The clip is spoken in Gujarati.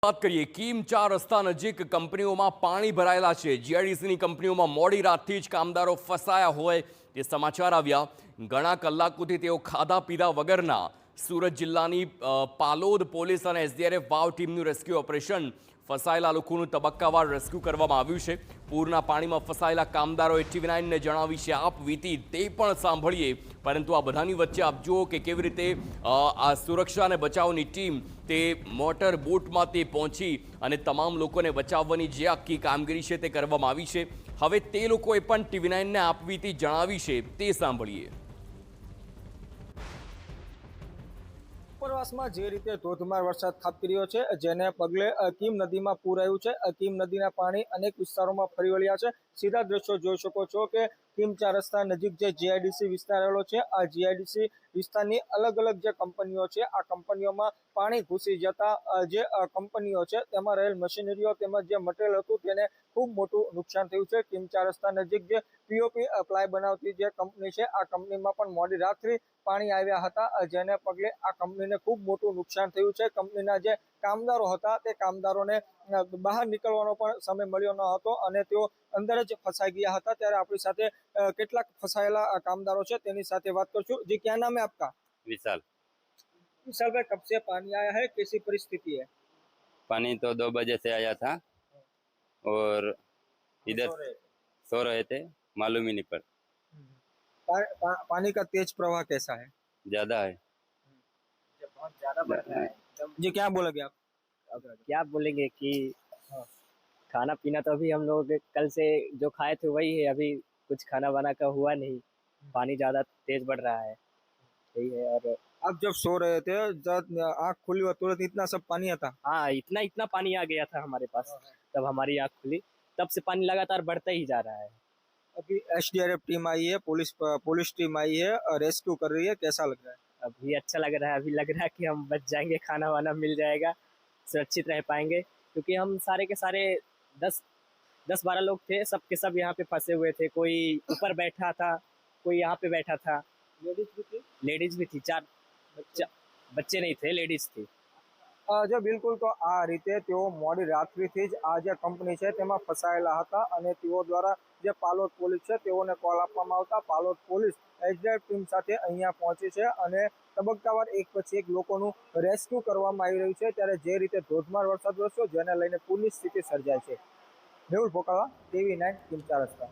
વાત કરીએ કિમ 4 રસ્તા નજીક કંપનીઓમાં પાણી ભરાયેલા છે। જીઆઈડીસીની કંપનીઓમાં મોડી રાતથી જ કામદારો ફસાયા હોય તે સમાચાર આવ્યા। ઘણા કલાકોથી તેઓ ખાધા પીધા વગરના સુરત જિલ્લાની પાલોદ પોલીસ અને એસડીઆરએફ વાવ ટીમનું રેસ્ક્યુ ઓપરેશન ફસાયેલા લોકોનું તબક્કાવાર રેસ્ક્યુ કરવામાં આવ્યું છે। પૂરના પાણીમાં ફસાયેલા કામદારોએ TV9ને જણાવી છે આપ વીતી તે પણ સાંભળીએ। પરંતુ આ બધાની વચ્ચે આપ જુઓ કે કેવી રીતે આ સુરક્ષા અને બચાવની ટીમ તે મોટર બોટમાં તે પહોંચી અને તમામ લોકોને બચાવવાની જે આખી કામગીરી છે તે કરવામાં આવી છે। હવે તે લોકોએ પણ TV9ને આપવીતી જણાવી છે તે સાંભળીએ। ઉપરવાસમાં જે રીતે ધોધમાર વરસાદ ખાબકી રહ્યો છે જેને પગલે કિમ નદીમાં પૂર આવ્યું છે। કિમ નદીના પાણી અનેક વિસ્તારોમાં ફરી વળ્યા છે। સીધા દ્રશ્યો જોઈ શકો છો કે કિમ 4 રસ્તા નજીક જે જીઆઈડીસી વિસ્તાર આવેલો છે આ જીઆઈડીસી વિસ્તારની અલગ અલગ જે કંપનીઓ છે આ કંપનીઓમાં પાણી ઘૂસી જતા જે કંપનીઓ છે તેમાં રહેલ મશીનરીઓ તેમજ જે મટીરિયલ હતું તેને ખૂબ મોટું નુકસાન થયું છે। કિમ 4 રસ્તા નજીક જે પીઓપી પ્લાય બનાવતી જે કંપની છે આ કંપનીમાં પણ મોડી રાત્રે પાણી આવ્યા હતા જેને પગલે આ કંપનીને ખૂબ મોટું નુકસાન થયું છે। કંપનીના જે કામદારો હતા તે કામદારોને બહાર નીકળવાનો પણ સમય મળ્યો ન હતો અને તેઓ અંદર જ ફસાઈ ગયા હતા। ત્યારે આપણી સાથે કેટલાક ફસાયેલા કામદારો છે તેની સાથે વાત કરશું। जी क्या नाम है आपका? विशाल। विशाल भाई कब से पानी आया है, कैसी परिस्थिति है? पानी तो 2 बजे से आया था और इधर सो रहे थे, मालूम ही नहीं पड़ा। पानी का तेज प्रवाह कैसा है? ज्यादा है। बहुत ज्यादा बढ़ रहा है। जी क्या बोलोगे आप? अब क्या बोलेंगे कि खाना पीना तो अभी हम लोग कल से जो खाए थे वही है, अभी कुछ खाना वाना का हुआ नहीं। पानी ज्यादा तेज बढ़ रहा है, यही है। और आप जब सो रहे थे जब आँख खुली और तुरंत इतना सब पानी आता? हाँ, इतना इतना पानी आ गया था हमारे पास। तब हमारी आँख खुली, तब से पानी लगातार बढ़ता ही जा रहा है। अभी एसडीआरएफ टीम आई है, पुलिस टीम आई है, रेस्क्यू कर रही है, कैसा लग रहा है? अभी अच्छा लग रहा है, अभी लग रहा है कि हम बच जाएंगे, खाना वाना मिल जाएगा, सुरक्षित रह पाएंगे। क्योंकि हम सारे के सारे 10-12 लोग थे, सब के सब यहाँ पे फंसे हुए थे। कोई ऊपर बैठा था, कोई यहाँ पे बैठा था। लेडीज भी थी 4 बच्चे नहीं थे, लेडीज थी। જો બિલકુલ તો આ રીતે તેઓ મોડી રાત્રિથી જ આ જે કંપની છે તેમાં ફસાયેલા હતા અને તેઓ દ્વારા જે પાલોદ પોલીસ છે તેઓને કોલ આપવામાં આવતા પાલોદ પોલીસ એસડીઆરએફ ટીમ સાથે અહીંયા પહોંચી છે અને તબક્કાવાર એક પછી એક લોકોનું રેસ્ક્યુ કરવામાં આવી રહ્યું છે। ત્યારે જે રીતે ધોધમાર વરસાદ વરસ્યો જેને લઈને પૂરની સ્થિતિ સર્જાય છે। મેહુલ ભોકાવા, TV9 કિમ 4 રસ્તા।